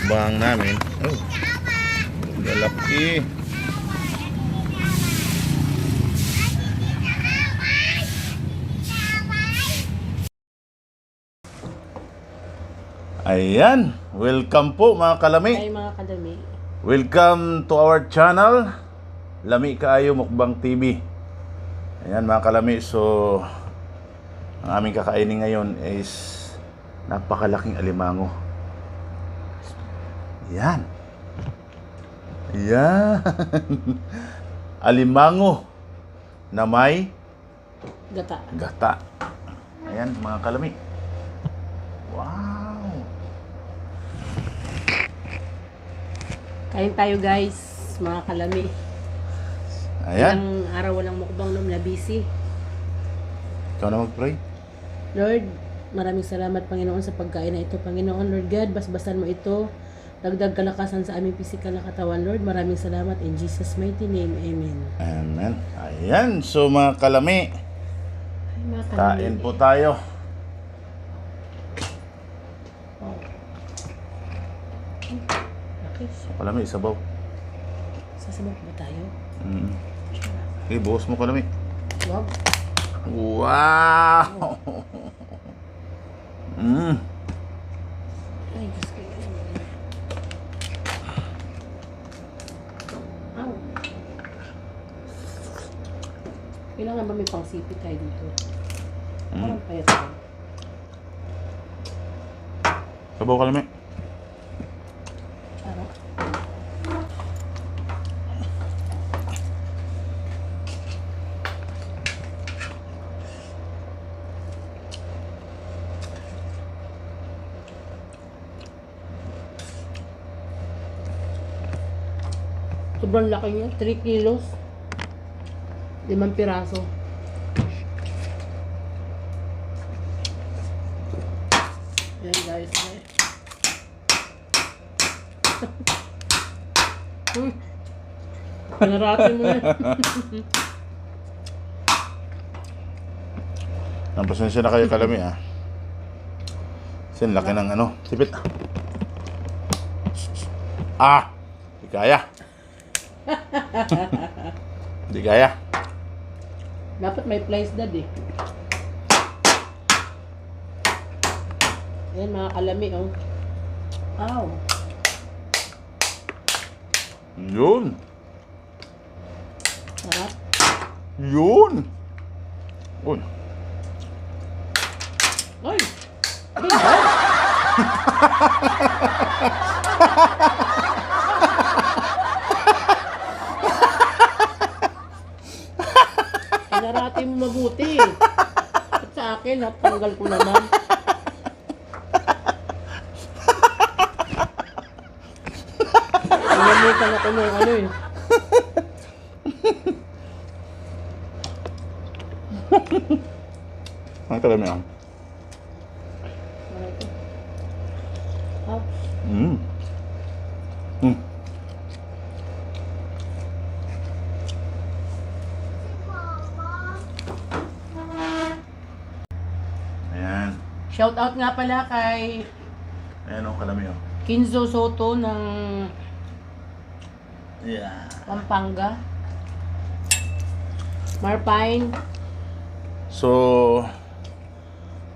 mukbang namin. Oh, galaki. Ayan, welcome po mga kalami. Ay mga kalami. Welcome to our channel, Lamikaayo Mukbang TV. Ayan mga kalami, so ang aming kakainin ngayon is napakalaking alimango. Yan. Yan. Alimango na may gata. Ayan mga kalami. Wow. Kain tayo guys, mga kalami. Ayan. Ilang araw walang mukbang nung na-busy. Ikaw na mag-pray. Lord, maraming salamat Panginoon sa pagkain na ito. Panginoon, Lord God, basbasan mo ito. Dagdag kalakasan sa aming pisikal na katawan. Lord, maraming salamat. In Jesus' mighty name, Amen. Amen. Ayan. So mga kalami, Ay, mga kalami. kain po tayo. Oh. Okay. Kalami, isabaw. Sasabog ba tayo? Okay, buhos mo kalami. Wow. Wow! Ay, Diyos ko. Ow. Kailangan ba may pangsipit tayo dito? Parang payat tayo. Sabaw kalami. Tara. Sobrang laki niya, 3 kilos. 5 piraso. Ayan guys. Pinarati mo yan. Ang pasensya na kayo kalami ah. Sin laki ng ano, sipit. Ah! Di kaya. Di kaya. Dapat may place dad eh. Ayan mga kalami oh. Ow. Yun. Sarap. Yun. Uy. Ay! Bingo! Pinarati mo mabuti. At sa akin, natanggal ko naman. Nalamutan ako ng ano eh. Ang kalami ah. Oh. Ayan. Shout out nga pala kay Ayan ang kalami oh. Kinzo Soto ng Yeah. Pampanga. Marpine. So,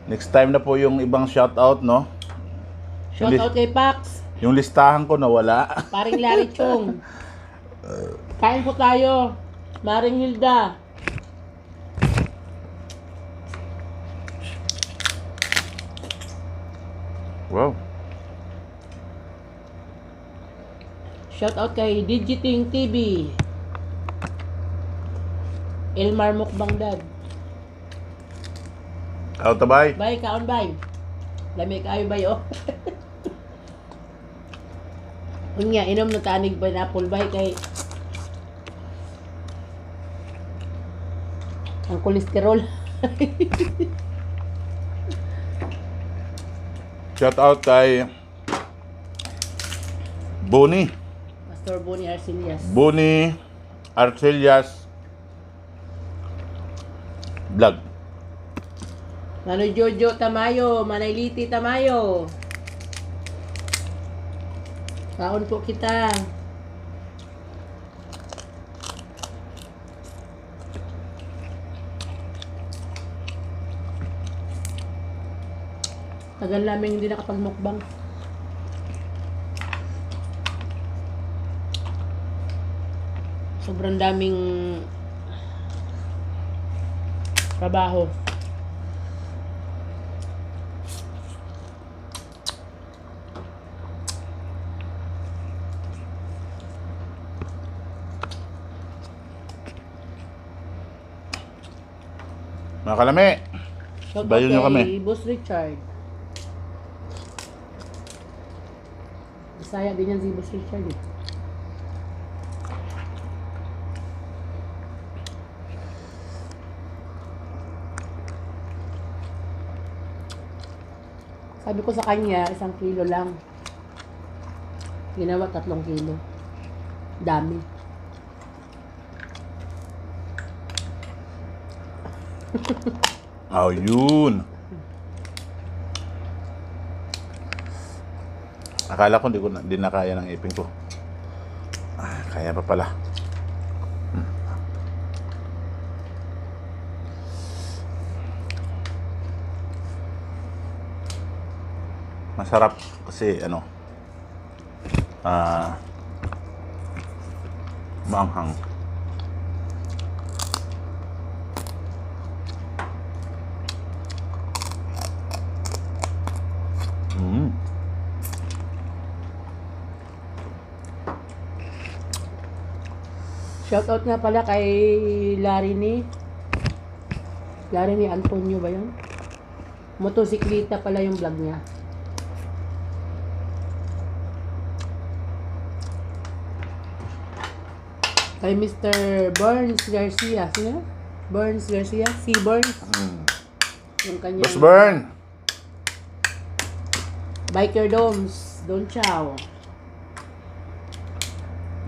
next time na po yung ibang shoutout, no? Shout out kay Pax. Yung listahan ko nawala. Paring Larry Chong. Kain po tayo. Maring Hilda. Wow. Shout out kay Digiting TV. Elmar Mukbang Dad. Out tabay. Bye, kaon bye. Lamikaayo bye oh. Unya, inom na tanig pineapple bye kay ang kolesterol. Shout out kay Boni. Pastor Bonnie Arcelias. Boni Arcelias Vlog. Mano Jojo Tamayo, Manayliti Tamayo. Kaon po kita. Tagal namin hindi nakapag-mukbang. Sobrang daming trabaho. Mga kalami, Shout out bayo nyo kami. kay Boss Richard. Bisaya din yan si Boss Richard eh. Sabi ko sa kanya, 1 kilo lang. Ginawa 3 kilo. Dami. Oh, yun. Akala ko di na kaya ng ipin ko. Kaya pa pala. Masarap kasi maanghang. Shoutout nga pala kay Larini Antonio ba yun? Motosiklita pala yung vlog niya. Kay Mr. Burns Garcia. Sino? Burns Garcia? Si Burns. Yung kanyang Boss Burn! Biker Domes. Don Chow.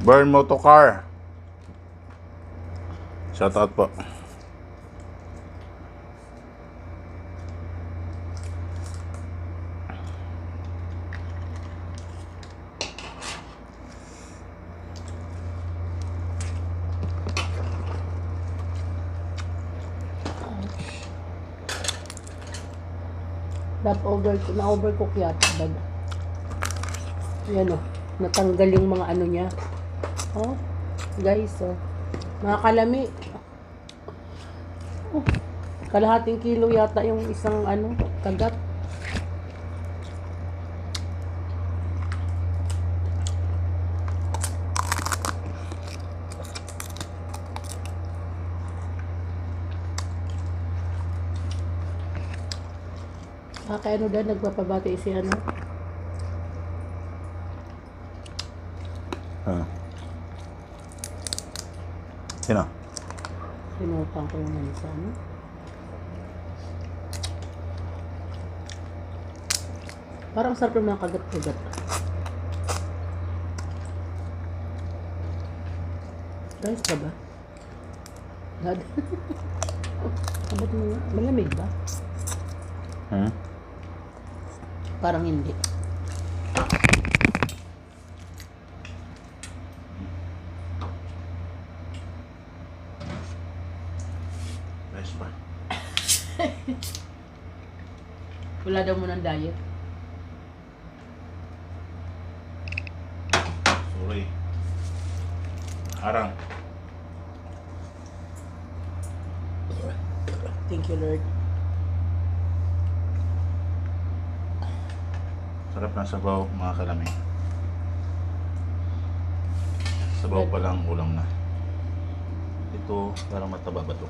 Burn Motocar. Shout out po. Na-overcook yata. Yan o. Natanggal yung mga ano niya. Oh, guys, oh. Mga kalami. Oh, kalahating kilo yata yung isang kagat. Kaya dahil nagpapabati si Sino? Pinutang ko yung sa Parang sarap yung mga kagat-kagat. Guys ka ba? Dad? Kabat mo nga. Malamig ba? Parang hindi. Nice ba? Wala daw mo ng diet. Sorry. Harang. Thank you, Lord. Sarap ng sabaw, mga kalami. Sabaw pa lang, ulam na. Ito, parang mataba ba ito?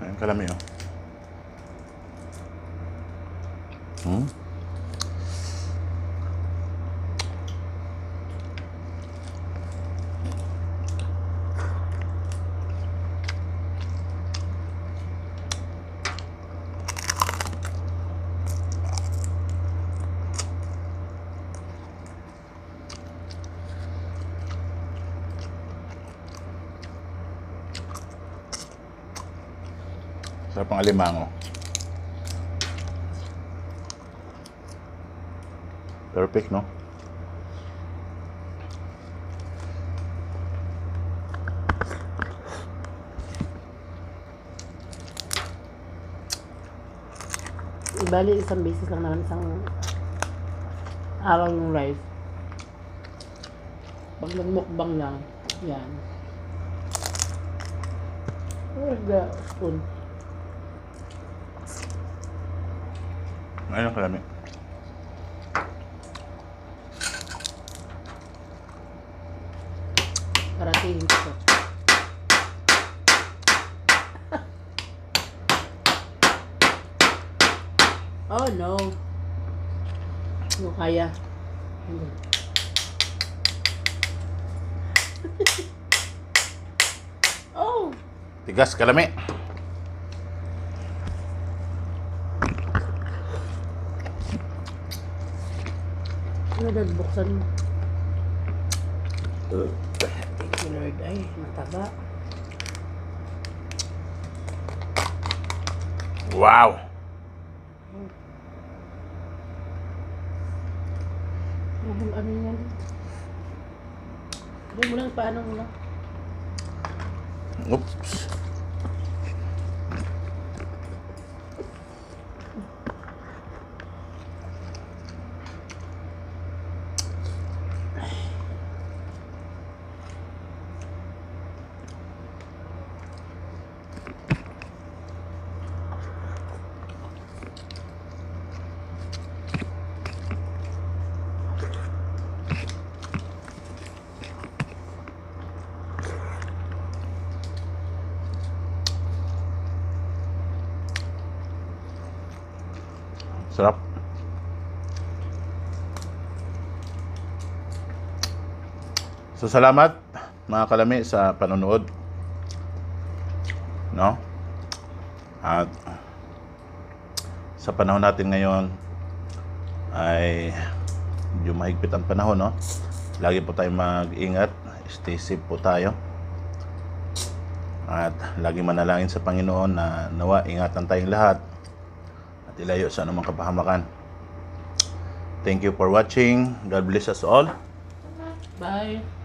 Ayan, kalami oh. Sarap ng alimango. Perfect, no? Ibali, isang beses lang naman, isang araw yung rice. Pag nag-mukbang lang, yan. Where's the spoon? Ayun ang kalami. Parating ko. Oh no. Hindi ko kaya. Oh! Tigas, kalami. Ano nagbuksan mo? Thank you Lord. Ay, mataba. Wow! Ano yan? Hindi mo lang, paano mo lang? Oops. Sarap. So salamat mga kalami sa panonood. No? At sa panahon natin ngayon ay medyo mahigpit ang panahon, no? Lagi po tayong mag-ingat, stay safe po tayo. At lagi manalangin sa Panginoon na nawa ingatan tayong lahat at ilayo sa anumang kapahamakan. Thank you for watching. God bless us all. Bye.